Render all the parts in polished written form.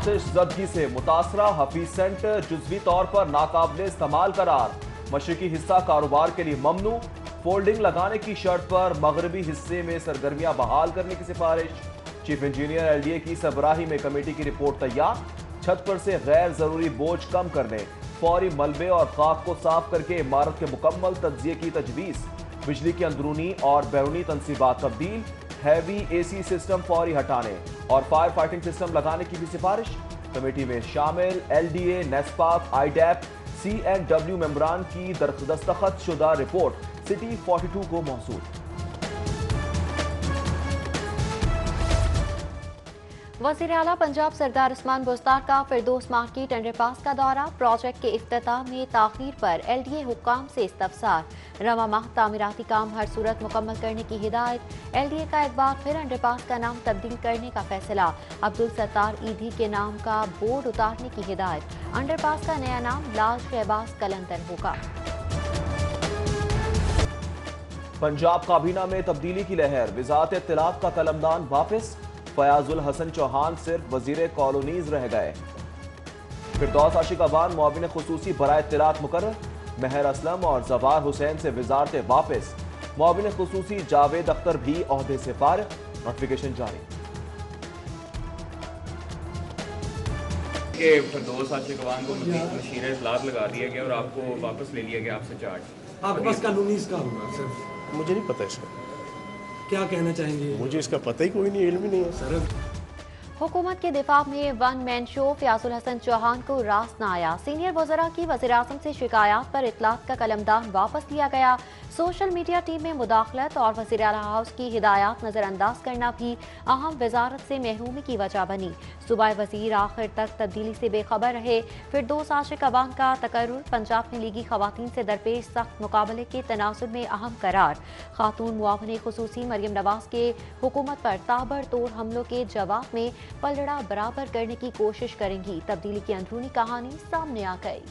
आतिश ज़दगी से मुतासरा हफीज सेंटर जुज़वी तौर पर नाकाबिले इस्तेमाल करार। मशरकी हिस्सा कारोबार के लिए ममनू। फोल्डिंग लगाने की शर्त पर मगरबी हिस्से में सरगर्मियां बहाल करने की सिफारिश। चीफ इंजीनियर एलडीए की सरबराही में कमेटी की रिपोर्ट तैयार। छत पर से गैर जरूरी बोझ कम करने, फौरी मलबे और खाक को साफ करके इमारत के मुकम्मल तज्जिए की तजवीज़। बिजली की अंदरूनी और बैरूनी तनसीबात तब्दील, हैवी एसी सिस्टम फौरी हटाने और फायर फाइटिंग सिस्टम लगाने की भी सिफारिश। कमेटी में शामिल एलडीए, नेस्पाक, आईडैप, CNW मेंबरान की दस्तखत शुदा रिपोर्ट सिटी 42 को मौसूल। वज़ीर आला पंजाब सरदार उस्मान बुज़दार का फिरदौस मार्केट अंडरपास का दौरा। प्रोजेक्ट के इफ्तिताह में ताख़ीर पर एलडीए हुक्काम से इस्तफसार। रवा माह तामीराती काम हर सूरत मुकम्मल करने की हिदायत। एलडीए का एक बार फिर अंडरपास का नाम तब्दील करने का फैसला। अब्दुल सत्तार ईदी के नाम का बोर्ड उतारने की हिदायत। अंडरपास का नया नाम लाल शहबाज कलंदर होगा। पंजाब काबीना में तब्दीली की लहर, वज़ारत इत्तलात का कलमदान वापस। फयाजुल हसन चौहान सिर्फ वजीर कॉलोनीज रह गए। फिरदौस आशिक अवान मुआविन खुसूसी बराए इत्तलात मुकर्रर। महर असलम और जवार हुसैन से वजारत वापस। मुआविन खुसूसी जावेद अख्तर भी ओहदे से फारिग। नोटिफिकेशन जारी। फिरदौस आशिक अवान को मशीर इत्तलात लगा दिया गया और आपको वापस ले लिया गया आपसे चार्ज। आपके पास कानूनी इसका होगा सर? मुझे नहीं पता इसका, क्या कहना चाहेंगे? मुझे इसका पता ही कोई नहीं, इल्म ही नहीं है सर। हुकूमत के दिफा में one man show, Fayazul Hassan Chauhan को रास न आया। सीनियर वज़रा की वज़ीर आज़म से शिकायत पर इत्तलात का कलमदान वापस लिया गया। सोशल मीडिया टीम में मुदाखलत और वज़ीर आला हाउस की हिदायत नज़रअंदाज करना भी अहम वजारत से महरूमी की वजह बनी। सूबाई वज़ीर आखिर तक तब्दीली से बेखबर रहे। फिरदौस आशिक अवान का तकर्रुर पंजाब में लीगी खवातीन से दरपेश सख्त मुकाबले के तनाजुर में अहम करार। खातून मुआविन खुसूसी मरियम नवाज के हुकूमत पर ताबड़तोड़ हमलों के जवाब में पलड़ा बराबर करने की कोशिश करेंगी। तब्दीली की अंदरूनी कहानी सामने आ गई।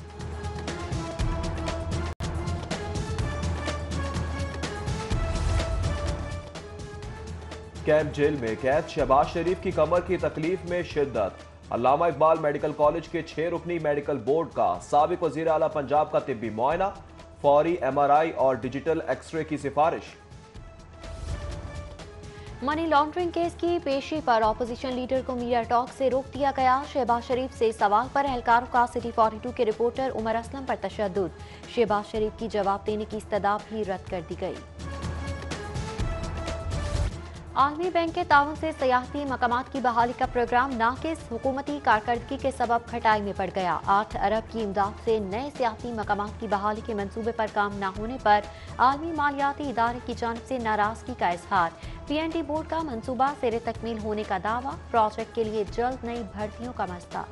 कैंप जेल में कैद शहबाज शरीफ की कमर की तकलीफ में शिद्दत। अल्लामा इकबाल मेडिकल कॉलेज के 6 रुकनी मेडिकल बोर्ड का साबिक वज़ीर आला पंजाब का तिब्बी मुआयना, फौरी MRI और डिजिटल एक्सरे की सिफारिश। मनी लॉन्ड्रिंग केस की पेशी पर ऑपोजिशन लीडर को मीडिया टॉक से रोक दिया गया। शहबाज शरीफ से सवाल पर एहलकारों का सिटी 42 के रिपोर्टर उमर असलम पर तशद्दुद। शहबाज शरीफ की जवाब देने की इस्तदा भी रद्द कर दी गई। आलमी बैंक के ताउन से सयाहती मकामात की बहाली का प्रोग्राम नाकिस, हुकूमती कारकर्दगी के सबब खटाई में पड़ गया। 8 अरब की इमदाद से नए सियाहती मकामात की बहाली के मंसूबे पर काम न होने पर आलमी मालियाती इदारे की जानिब से नाराजगी का इजहार। PND बोर्ड का मंसूबा सिरे तकमील होने का दावा। प्रोजेक्ट के लिए जल्द नई भर्तियों का मसला।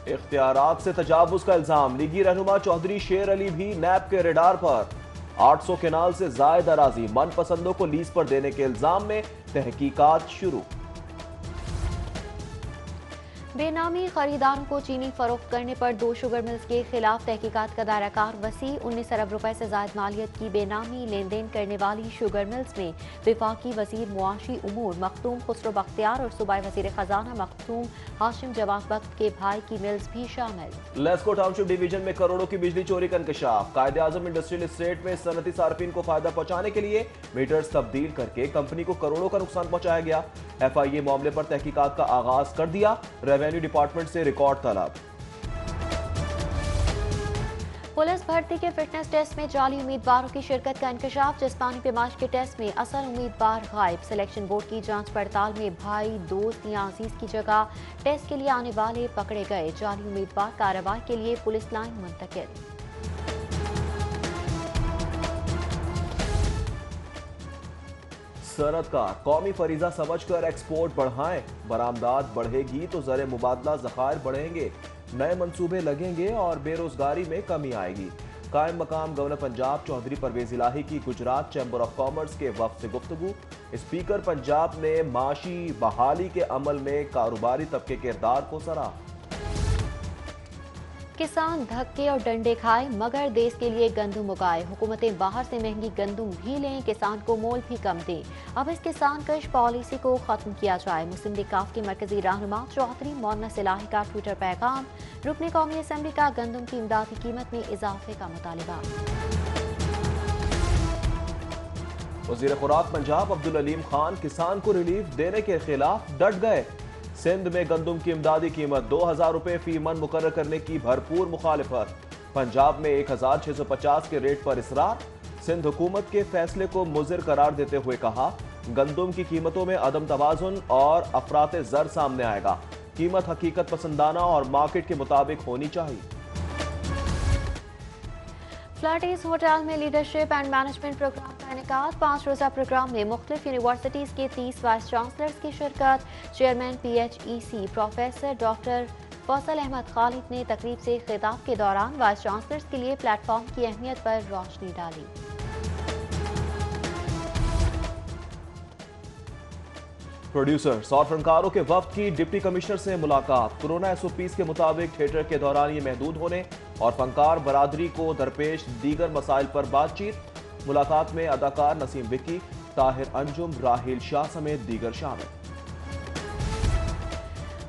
इख्तियारात से तजावुज का इल्जाम, लीगी रहनुमा चौधरी शेर अली भी नैब के रेडार पर। 800 केनाल से जायद अराजी मनपसंदों को लीज पर देने के इल्जाम में तहकीकात शुरू। बेनामी खरीदारों को चीनी फरोख्त करने पर 2 शुगर मिल्स के खिलाफ तहकीकात का दायराकार वसी। 19 अरब रुपए से जायद मालियत की बेनामी लेन देन करने वाली शुगर मिल्स में विफाकी वजीर मुआशी उमूर मखदूम खुसरो बख्तियार और सूबाई वजीर खजाना मखदूम हाशिम जवाद बख्त के भाई की मिल्स भी शामिल। लेस्को टाउनशिप डिवीजन में करोड़ों की बिजली चोरी का इंकशाफ। कायदे आजम इंडस्ट्रियल एस्टेट में सनती सार्फिन को फायदा पहुंचाने के लिए मीटर्स तब्दील करके कंपनी को करोड़ों का नुकसान पहुंचाया गया। FIA मामले पर तहकीकात का आगाज कर दिया। रेवेन्यू डिपार्टमेंट से रिकॉर्ड तलब। पुलिस भर्ती के फिटनेस टेस्ट में जाली उम्मीदवारों की शिरकत का इंकशाफ। जिस्मानी पैमाइश के टेस्ट में असल उम्मीदवार गायब। सिलेक्शन बोर्ड की जांच पड़ताल में भाई, दोस्त या अजीज की जगह टेस्ट के लिए आने वाले पकड़े गए। जाली उम्मीदवार कार्रवाई के लिए पुलिस लाइन मुंतकिल। सनतकार कौमी फरीजा समझकर एक्सपोर्ट बढ़ाएं। बरामदात बढ़ेगी तो ज़र मुबादला ज़खायर बढ़ेंगे, नए मंसूबे लगेंगे और बेरोजगारी में कमी आएगी। कायम मकाम गवर्नर पंजाब चौधरी परवेज इलाही की गुजरात चैम्बर ऑफ कॉमर्स के वफ्द से गुफ्तगू। स्पीकर पंजाब ने माशी बहाली के अमल में कारोबारी तबके के किरदार को सराहा। किसान धक्के और डंडे खाए मगर देश के लिए गंदुम उगाए। हुकूमतें बाहर से महंगी गंदुम भी लें, किसान को मोल भी कम दें। अब इस किसान कश पॉलिसी को खत्म किया जाए। मुस्लिम लीग काफ के मरकजी रहनुमा चौधरी मोहम्मद इलाही का ट्विटर पैगाम। रुकने कौमी असम्बली का गंदुम की इमदादी कीमत में इजाफे का मुतालबा। वज़ीर खुराक पंजाब अब्दुल अलीम खान किसान को रिलीफ देने के खिलाफ डट गए। सिंध में गंदुम की इमदादी कीमत 2000 रुपए फी मन मुकर्रर करने की भरपूर मुखालिफत। पंजाब में 1650 के रेट पर इसरार। सिंध हुकूमत के फैसले को मुज़िर करार देते हुए कहा, गंदुम की कीमतों में अदम तवाज़ुन और अफरात ज़र सामने आएगा। कीमत हकीकत पसंदाना और मार्केट के मुताबिक होनी चाहिए। फ्लैटिस होटल में लीडरशिप एंड मैनेजमेंट प्रोग्राम का इनेकाद। 5 रोज़ा प्रोग्राम में मुख्तलिफ यूनिवर्सिटीज़ के 30 वाइस चांसलर्स की शिरकत। Chairman PHEC professor doctor Faisal Ahmed Khalid ने तकरीब से खिताब के दौरान वाइस चांसलर्स के लिए प्लेटफॉर्म की अहमियत पर रोशनी डाली। प्रोड्यूसर्स और फनकारों के वफ्द की डिप्टी कमिश्नर से मुलाकात। कोरोना SOPs के मुताबिक थिएटर के दौरान ये महदूद होने और फनकार बरादरी को दरपेश दीगर मसाइल पर बातचीत। मुलाकात में अदाकार नसीम विक्की, ताहिर अंजुम, राहिल शाह समेत दीगर शामिल।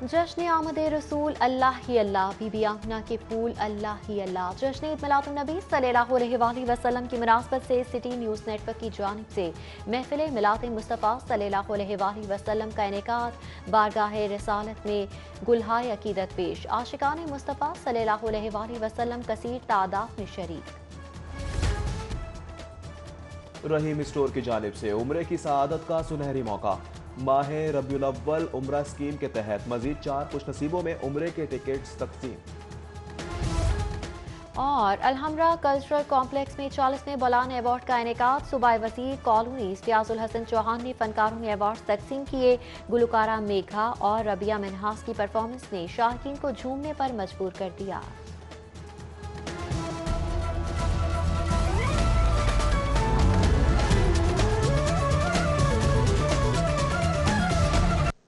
जश्न आमद रसूल अल्लाह ही अल्लाह, बीबी आमना के फूल अल्लाह ही अल्लाह। जश्न ईद मिलादुन्नबी सल्लल्लाहु अलैहि वसल्लम की मुनासबत से सिटी न्यूज़ नेटवर्क की जानिब से महफिल मिलाद मुस्तफ़ा सल्लल्लाहु अलैहि वसल्लम का इनेकाद। बारगाह रिसालत में गुलहाय अकीदत पेश। आशिकान मुस्तफ़ा सल्लल्लाहु अलैहि वसल्लम कसीर तादाद में शरीक। रहीम स्टोर की जानिब से उम्रे की सआदत का सुनहरी मौका। माह रबीउल अव्वल उम्रा स्कीम के तहत मजीद 4 खुशनसीबों में उम्रे के टिकट्स तकसीम। और अलहमरा कल्चरल कॉम्प्लेक्स में 40वें बोलान अवार्ड का इनेकाद। सूबाई वजीर कॉलोनीज फयाजुल हसन चौहान ने फनकारों में अवार्ड तकसीम किए। गुलकारा मेघा और रबिया मिन्हास की परफॉर्मेंस ने शाहकीन को झूमने पर मजबूर कर दिया।